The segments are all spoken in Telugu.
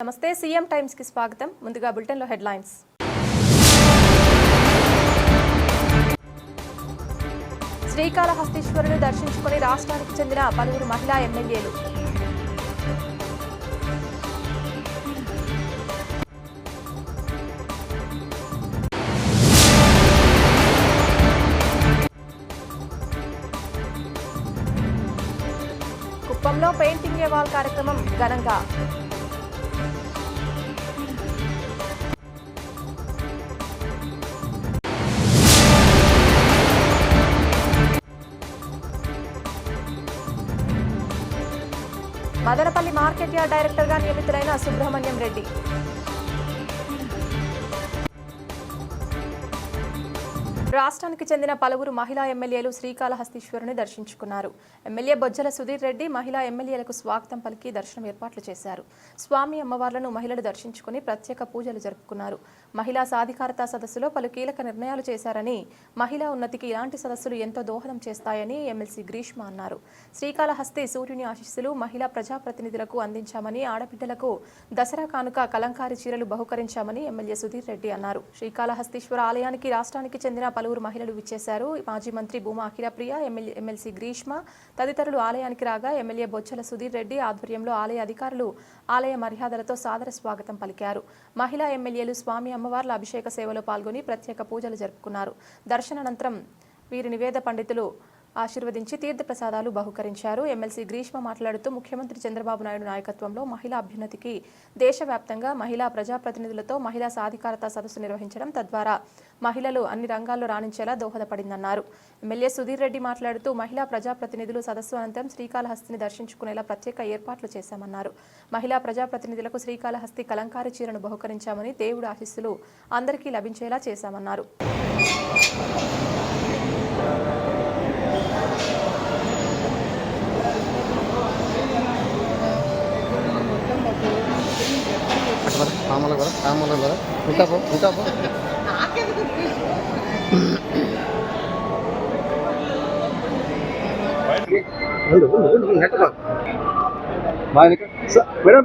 నమస్తే సీఎం టైమ్స్ కి స్వాగతం. ముందుగా బులెటిన్ లో హెడ్లైన్స్. శ్రీకాళహస్తీశ్వరుని దర్శించుకుని రాష్ట్రానికి చెందిన పలువురు మహిళా ఎమ్మెల్యేలు. కుప్పంలో పెయింటింగ్ ఏ వాల్ కార్యక్రమం ఘనంగా. మదనపల్లి మార్కెట్ యార్డ్ డైరెక్టర్గా నియమితులైన సుబ్రహ్మణ్యం రెడ్డి. రాష్ట్రానికి చెందిన పలువురు మహిళా ఎమ్మెల్యేలు శ్రీకాళహస్తీశ్వరుని దర్శించుకున్నారు. ఎమ్మెల్యే బొజ్జల సుధీర్ రెడ్డి మహిళా ఎమ్మెల్యేలకు స్వాగతం పలికి దర్శనం ఏర్పాట్లు చేశారు. స్వామి అమ్మవార్లను మహిళలు దర్శించుకుని ప్రత్యేక పూజలు జరుపుకున్నారు. మహిళా సాధికారత సదస్సులో పలు కీలక నిర్ణయాలు చేశారని, మహిళా ఉన్నతికి ఇలాంటి సదస్సులు ఎంతో దోహదం చేస్తాయని ఎమ్మెల్సీ గ్రీష్మ అన్నారు. శ్రీకాళహస్తి సూర్యుని ఆశీస్సులు మహిళా ప్రజాప్రతినిధులకు అందించామని, ఆడబిడ్డలకు దసరా కానుక కలంకారీ చీరలు బహుకరించామని ఎమ్మెల్యే సుధీర్ రెడ్డి అన్నారు. శ్రీకాళహస్తీశ్వర ఆలయానికి రాష్ట్రానికి చెందిన పలువురు మహిళలు విచ్చేశారు. మాజీ మంత్రి భూమా అఖిలప్రియ, ఎమ్మెల్సీ గ్రీష్మ తదితరులు ఆలయానికి రాగా ఎమ్మెల్యే బొజ్జల సుధీర్ రెడ్డి ఆధ్వర్యంలో ఆలయ అధికారులు ఆలయ మర్యాదలతో సాదర స్వాగతం పలికారు. మహిళా ఎమ్మెల్యేలు స్వామి అమ్మవార్ల అభిషేక సేవలో పాల్గొని ప్రత్యేక పూజలు జరుపుకున్నారు. దర్శనానంతరం వీరిని వేద పండితులు ఆశీర్వదించి తీర్థప్రసాదాలు బహుకరించారు. ఎమ్మెల్సీ గ్రీష్మ మాట్లాడుతూ ముఖ్యమంత్రి చంద్రబాబు నాయుడు నాయకత్వంలో మహిళా అభ్యున్నతికి దేశవ్యాప్తంగా మహిళా ప్రజాప్రతినిధులతో మహిళా సాధికారత సదస్సు నిర్వహించడం తద్వారా మహిళలు అన్ని రంగాల్లో రాణించేలా దోహదపడిందన్నారు. ఎమ్మెల్యే సుధీర్ రెడ్డి మాట్లాడుతూ మహిళా ప్రజాప్రతినిధులు సదస్సు అనంతరం శ్రీకాళహస్తిని దర్శించుకునేలా ప్రత్యేక ఏర్పాట్లు చేశామన్నారు. మహిళా ప్రజాప్రతినిధులకు శ్రీకాళహస్తి కలంకారీ చీరను బహుకరించామని, దేవుడి ఆశీస్సులు అందరికీ లభించేలా చేశామన్నారు.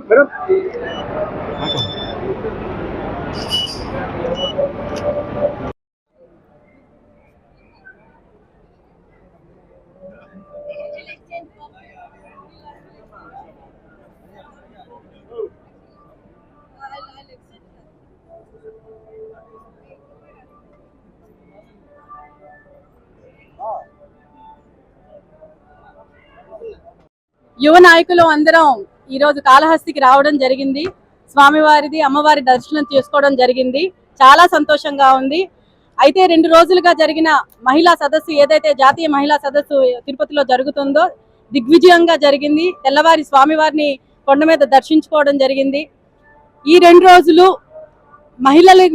మేడం యువ నాయకులు అందరం ఈరోజు కాళహస్తికి రావడం జరిగింది. స్వామివారిది అమ్మవారి దర్శనం చేసుకోవడం జరిగింది. చాలా సంతోషంగా ఉంది. అయితే 2 రోజులుగా జరిగిన మహిళా సదస్సు ఏదైతే జాతీయ మహిళా సదస్సు తిరుపతిలో జరుగుతుందో దిగ్విజయంగా జరిగింది. తెల్లవారి స్వామివారిని కొండ మీద దర్శించుకోవడం జరిగింది. ఈ 2 రోజులు మహిళలు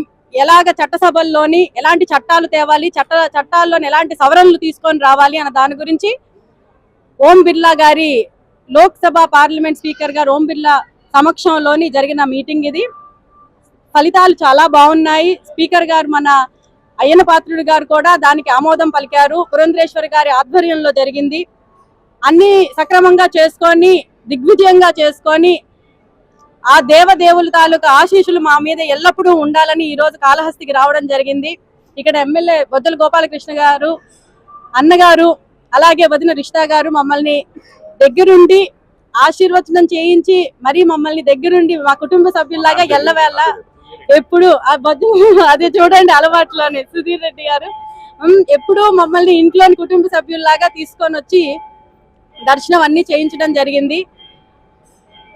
ఎలాగ చట్టసభల్లోని ఎలాంటి చట్టాలు తేవాలి, చట్టాల్లోని ఎలాంటి సవరణలు తీసుకొని రావాలి అన్న దాని గురించి ఓం బిర్లా గారి లోక్సభ పార్లమెంట్ స్పీకర్ గారు ఓం బిర్లా సమక్షంలోని జరిగిన మీటింగ్ ఇది. ఫలితాలు చాలా బాగున్నాయి. స్పీకర్ గారు మన అయ్యన పాత్రుడు గారు కూడా దానికి ఆమోదం పలికారు. పురంధరేశ్వరి గారి ఆధ్వర్యంలో జరిగింది. అన్ని సక్రమంగా చేసుకొని దిగ్విజయంగా చేసుకొని ఆ దేవదేవుల తాలూకా ఆశీస్సులు మా మీద ఎల్లప్పుడూ ఉండాలని ఈరోజు కాళహస్తికి రావడం జరిగింది. ఇక్కడ ఎమ్మెల్యే బొజ్జల గోపాలకృష్ణ గారు, అన్నగారు, అలాగే వదిన రిషితా గారు మమ్మల్ని దగ్గరుండి ఆశీర్వచనం చేయించి మరి మమ్మల్ని దగ్గరుండి మా కుటుంబ సభ్యుల్లాగా ఎల్లవేళ ఎప్పుడు అదే చూడండి అలవాట్లోనే సుధీర్ రెడ్డి గారు ఎప్పుడూ మమ్మల్ని ఇంట్లోని కుటుంబ సభ్యుల్లాగా తీసుకొని వచ్చి దర్శనం అన్ని చేయించడం జరిగింది.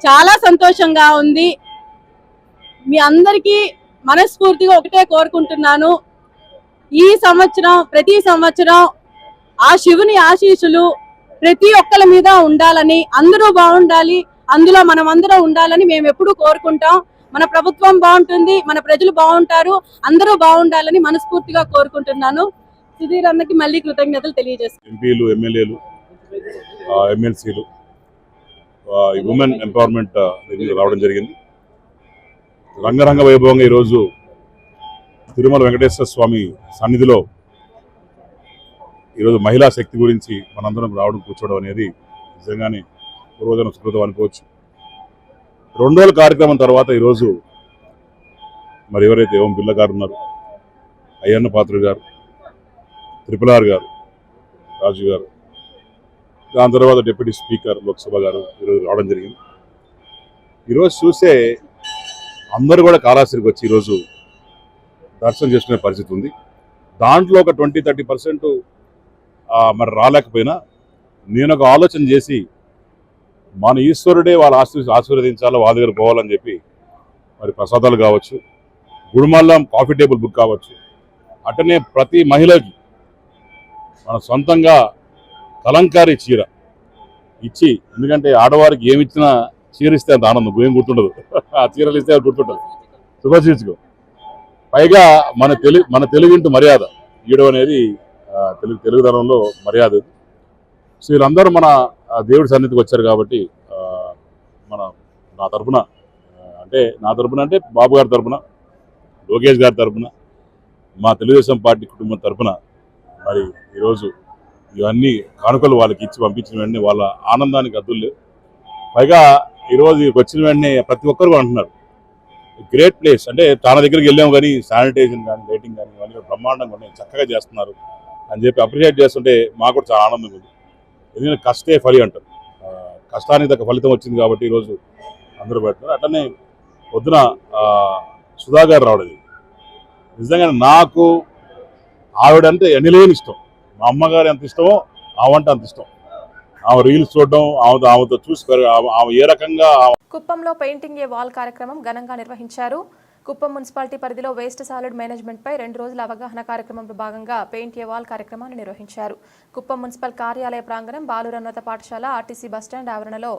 చాలా సంతోషంగా ఉంది. మీ అందరికీ మనస్ఫూర్తిగా ఒకటే కోరుకుంటున్నాను, ఈ సంవత్సరం ప్రతి సంవత్సరం ఆ శివుని ఆశీస్సులు ప్రతి ఒక్కరి మీద ఉండాలని, అందరూ బాగుండాలి, అందులో మనం అందరూ ఉండాలని మేము ఎప్పుడూ కోరుకుంటాం. మన ప్రభుత్వం బాగుంటుంది, మన ప్రజలు బాగుంటారు, అందరూ బాగుండాలని మనస్ఫూర్తిగా కోరుకుంటున్నాను. సుధీర్ అన్నకి మళ్ళీ కృతజ్ఞతలు తెలియజేస్తాను. ఎంపీలు, ఎమ్మెల్యేలు, ఎమ్మెల్సీలు ఉమెన్ ఎంపవర్మెంట్ రావడం జరిగింది. రంగరంగ వైభవంగా ఈరోజు తిరుమల వెంకటేశ్వర స్వామి సన్నిధిలో ఈరోజు మహిళా శక్తి గురించి మనందరం రావడం కూర్చోవడం అనేది నిజంగానే పూర్వజన సుకృతం అనుకోవచ్చు. 2 రోజుల కార్యక్రమం తర్వాత ఈరోజు మరి ఎవరైతే ఓం బిర్లా గారు ఉన్నారు, అయ్యన్న పాత్ర గారు, త్రిపులార్ గారు, రాజు గారు, దాని తర్వాత డిప్యూటీ స్పీకర్ లోక్సభ గారు ఈరోజు రావడం జరిగింది. ఈరోజు చూస్తే అందరూ కూడా కాళహస్తికి వచ్చి ఈరోజు దర్శనం చేసుకునే పరిస్థితి ఉంది. దాంట్లో ఒక 20-30% మరి రాలేకపోయినా నేను ఒక ఆలోచన చేసి మన ఈశ్వరుడే వాళ్ళ ఆశీర్వదించాలో వాళ్ళ దగ్గర పోవాలని చెప్పి మరి ప్రసాదాలు కావచ్చు, గుడిమల్లం కాఫీ టేబుల్ బుక్ కావచ్చు, అటనే ప్రతి మహిళకి మన సొంతంగా కలంకారీ చీర ఇచ్చి, ఎందుకంటే ఆడవారికి ఏమి ఇచ్చినా చీర ఇస్తే అంత ఆనందం ఏం గుర్తుండదు, ఆ చీరలు ఇస్తే అది గుర్తుంటుంది, శుభశీర్షికం. పైగా మన తెలుగింటి మర్యాద ఇయడం అనేది తెలుగుదనంలో మర్యాద. సో వీళ్ళందరూ మన దేవుడి సన్నిధికి వచ్చారు కాబట్టి నా తరఫున అంటే బాబు గారి తరఫున, లోకేష్ గారి తరఫున, మా తెలుగుదేశం పార్టీ కుటుంబం తరఫున మరి ఈరోజు ఇవన్నీ కానుకలు వాళ్ళకి ఇచ్చి పంపించిన వెంటనే వాళ్ళ ఆనందానికి అద్దులు లేవు. పైగా ఈరోజు వచ్చిన వెంటనే ప్రతి ఒక్కరు అంటున్నారు గ్రేట్ ప్లేస్, అంటే చాలా దగ్గరికి వెళ్ళాము కానీ శానిటైజేషన్ కానీ లైటింగ్ కానీ ఇవన్నీ బ్రహ్మాండంగా ఉన్నాయి, చక్కగా చేస్తున్నారు అని చెప్పి అప్రిషియేట్ చేస్తుంటే మాకు కూడా చాలా ఆనందంగా ఉంది. ఎందుకంటే కష్టే ఫలి అంటారు, కష్టానికి తగ్గ ఫలితం వచ్చింది కాబట్టి ఈరోజు అందరూ పెడతారు. అట్లనే పొద్దున సుధా గారు రావడం నిజంగా నాకు ఆవిడంటే ఎనలేని ఇష్టం. మా అమ్మగారు ఎంత ఇష్టమో ఆవంటే అంత ఇష్టం. ఆమె రీల్స్ చూడడం, ఆమెతో చూసి ఆమె ఏ రకంగా. కుప్పంలో పెయింటింగ్ ఏ వాల్ కార్యక్రమం ఘనంగా నిర్వహించారు. కుప్పం మున్సిపాలిటీ పరిధిలో వేస్ట్ సాలిడ్ మేనేజ్మెంట్పై 2 రోజుల అవగాహన కార్యక్రమంలో భాగంగా పెయింట్ ఏ వాల్ కార్యక్రమాన్ని నిర్వహించారు. కుప్పం మున్సిపల్ కార్యాలయ ప్రాంగణం, బాలుర ఉన్నత పాఠశాల, ఆర్టీసీ బస్టాండ్ ఆవరణలో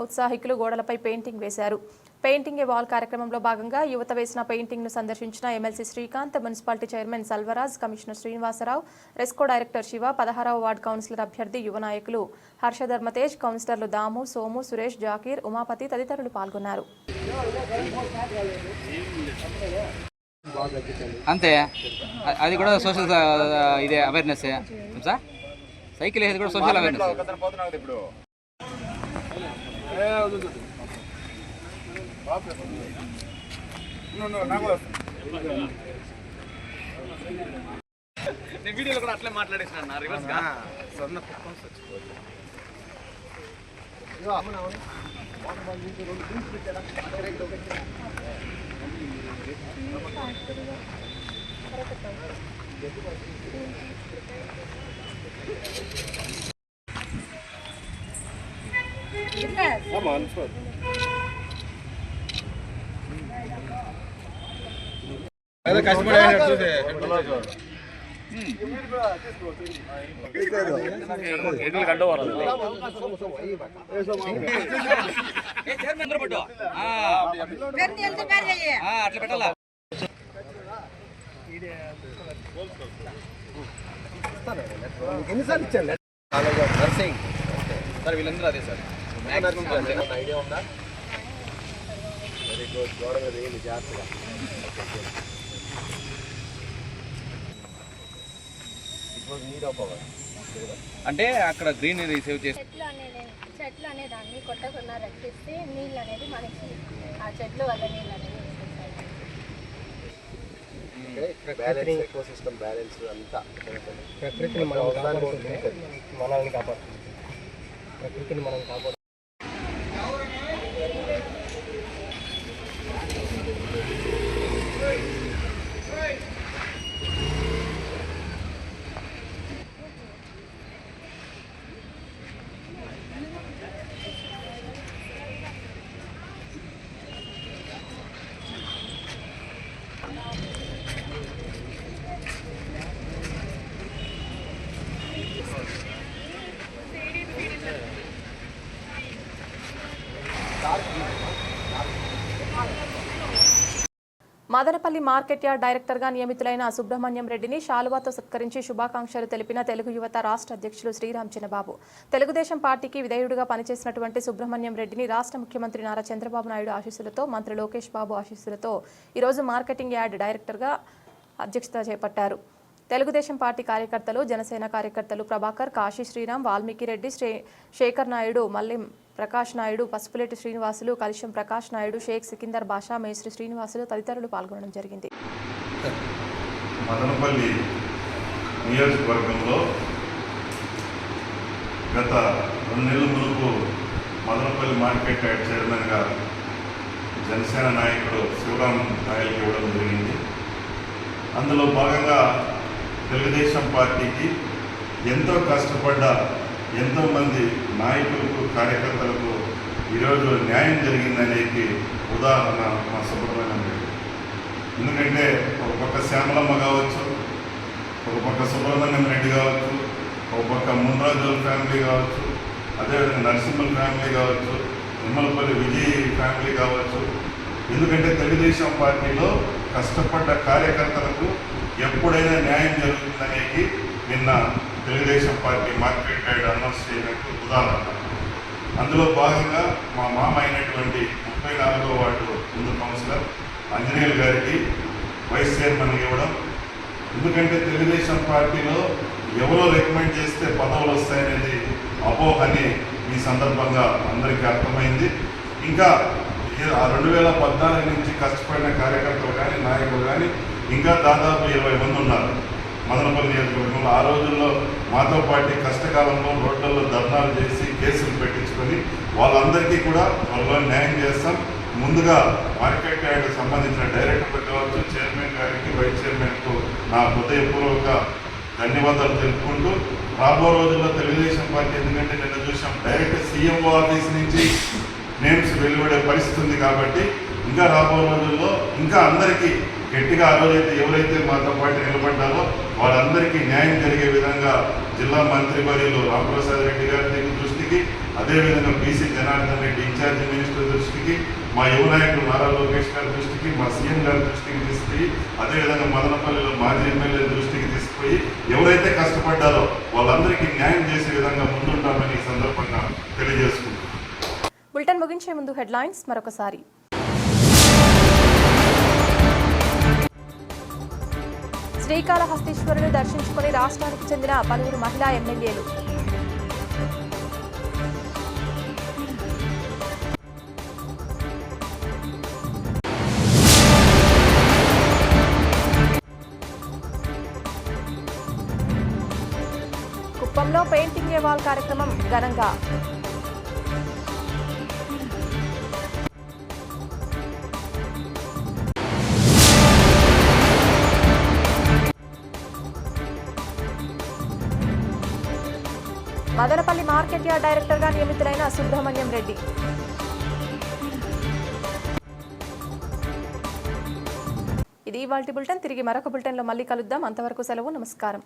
ఔత్సాహికులు గోడలపై పెయింటింగ్ వేశారు. పెయింటింగ్ ఏ వాల్ కార్యక్రమంలో భాగంగా యువత వేసిన పెయింటింగ్ను సందర్శించిన MLC Srikanth, municipality chairman Salvaraj, commissioner Srinivasarao, RESCO director Shiva, 16వ వార్డు కౌన్సిలర్ అభ్యర్థి యువ నాయకులు హర్షధర్మతేజ్, కౌన్సిలర్లు దాము, సోము, సురేష్, జాకీర్, ఉమాపతి తదితరులు పాల్గొన్నారు. అంతే, అది కూడా సోషల్ ఇదే అవేర్నెస్ సార్. సైకిల్ వేసేది కూడా సోషల్ అవేర్నెస్. వీడియోలో కూడా అట్లే మాట్లాడేసిన రివర్స్ గా అట్లా పెట్టాలా. ఎన్నిసార్లు ఇచ్చాను నర్సింగ్ సార్, వీళ్ళందరూ అదే సార్. ఐడియా ఉందా? Very good. గోడ మీద వేయండి జాగ్రత్తగా. అంటే అక్కడ గ్రీనరీ సేవ్ చేసి చెట్లు అనేదాన్ని కొట్టకుండా రక్షిస్తే నీళ్ళు అనేది మనకి ఆ చెట్లు వల్ల నీళ్ళు అనేది బ్యాలెన్స్, ఎకోసిస్టమ్ బ్యాలెన్స్ అంతా ప్రకృతిని మనల్ని కాపాడుతుంది. ప్రకృతిని మనం కాపాడు. మదనపల్లి మార్కెట్ యార్డ్ డైరెక్టర్గా నియమితులైన సుబ్రహ్మణ్యం రెడ్డిని శాలువాతో సత్కరించి శుభాకాంక్షలు తెలిపిన తెలుగు యువత రాష్ట్ర అధ్యక్షులు శ్రీరామ్ చిన్నబాబు. తెలుగుదేశం పార్టీకి విధేయుడిగా పనిచేసినటువంటి సుబ్రహ్మణ్యం రెడ్డిని రాష్ట్ర ముఖ్యమంత్రి నారా చంద్రబాబు నాయుడు ఆశీస్సులతో, మంత్రి లోకేష్ బాబు ఆశీస్సులతో ఈరోజు మార్కెటింగ్ యార్డ్ డైరెక్టర్గా అధ్యక్షత చేపట్టారు. తెలుగుదేశం పార్టీ కార్యకర్తలు, జనసేన కార్యకర్తలు ప్రభాకర్, కాశీ శ్రీరామ్, వాల్మీకి రెడ్డి, శేఖర్ నాయుడు, ప్రకాష్ నాయుడు, పసుపులేటి శ్రీనివాసులు, కలిశం ప్రకాష్ నాయుడు, షేక్ సికిందర్ బాషా, మేస్త్రి శ్రీనివాసులు తదితరులు పాల్గొనడం జరిగింది. మదనపల్లి నియోజకవర్గంలో గత 2 నెలల మునుపు మదనపల్లి మార్కెట్ యార్డ్ చైర్మన్గా జనసేన నాయకుడు శివరాం నాయకులు ఇవ్వడం జరిగింది. అందులో భాగంగా తెలుగుదేశం పార్టీకి ఎంతో కష్టపడ్డ ఎంతోమంది నాయకులకు, కార్యకర్తలకు ఈరోజు న్యాయం జరిగిందనేది ఉదాహరణ మా సుబ్రహ్మణ్యం రెడ్డి. ఎందుకంటే ఒక పక్క శ్యామలమ్మ కావచ్చు, ఒక పక్క సుబ్రహ్మణ్యం రెడ్డి కావచ్చు, ఒక పక్క మున్రాజుల ఫ్యామిలీ కావచ్చు, అదేవిధంగా నరసింహుల ఫ్యామిలీ కావచ్చు, నిమ్మలపల్లి విజయ్ ఫ్యామిలీ కావచ్చు. ఎందుకంటే తెలుగుదేశం పార్టీలో కష్టపడ్డ కార్యకర్తలకు ఎప్పుడైనా న్యాయం జరుగుతుందనేది నిన్న Telugu Desam party market yard announce చేయడానికి ఉదాహరణ. అందులో భాగంగా మా మామ అయినటువంటి 34వ వార్డు ముందు కౌన్సిలర్ ఆంజనేయులు గారికి వైస్ చైర్మన్ ఇవ్వడం. ఎందుకంటే తెలుగుదేశం పార్టీలో ఎవరో రికమెండ్ చేస్తే పదవులు వస్తాయనేది అపోహని ఈ సందర్భంగా అందరికీ అర్థమైంది. ఇంకా 2014 నుంచి కష్టపడిన కార్యకర్తలు కానీ, నాయకులు కానీ ఇంకా దాదాపు 20 మంది ఉన్నారు మదనపల్లి నియోజకవర్గంలో. ఆ రోజుల్లో మాతో పాటు కష్టకాలంలో రోడ్లలో ధర్నాలు చేసి కేసులు పెట్టించుకొని వాళ్ళందరికీ కూడా త్వరలో న్యాయం చేస్తాం. ముందుగా మార్కెట్ యార్డ్ సంబంధించిన డైరెక్టర్లు కావచ్చు, చైర్మన్ గారికి, వైస్ చైర్మన్కు నా హృదయపూర్వక ధన్యవాదాలు తెలుపుకుంటూ రాబో రోజుల్లో తెలుగుదేశం పార్టీ, ఎందుకంటే నిన్న చూసాం డైరెక్ట్ సీఎంఓ ఆఫీస్ నుంచి నేమ్స్ వెలువడే పరిస్థితి ఉంది. కాబట్టి ఇంకా రాబో రోజుల్లో ఇంకా అందరికీ గట్టిగా ఆ రోజైతే ఎవరైతే మాతో పాటు నిలబడ్డారో వాళ్ళందరికీ న్యాయం జరిగే విధంగా జిల్లా మంత్రి వర్యులు రామప్రసాద్ రెడ్డి గారి దృష్టికి, అదేవిధంగా BC Janardhan Reddy in charge minister దృష్టికి, మా యువ నాయకులు నారా లోకేష్ గారి దృష్టికి, మా సీఎం గారి దృష్టికి తీసుకుపోయి, అదేవిధంగా మదనపల్లిలో మాజీ ఎమ్మెల్యే దృష్టికి తీసుకుపోయి ఎవరైతే కష్టపడ్డారో వాళ్ళందరికీ న్యాయం చేసే విధంగా ముందుంటామని ఈ సందర్భంగా తెలియజేసుకుంటున్నాం. బులెటిన్ ముగించే ముందు హెడ్లైన్స్ మరొకసారి. శ్రీకాళహస్తీశ్వరుని దర్శించుకుని రాష్ట్రానికి చెందిన పలువురు మహిళా ఎమ్మెల్యేలు. కుప్పంలో పెయింటింగ్ ఏ వాల్ కార్యక్రమం ఘనంగా. మదనపల్లి మార్కెట్ యార్డ్ డైరెక్టర్గా నియమితులైన సుబ్రహ్మణ్యం రెడ్డి. ఇది ఇవాల్టి బులెటిన్. తిరిగి మరొక బులెటిన్లో మళ్ళీ కలుద్దాం. అంతవరకు సెలవు. నమస్కారం.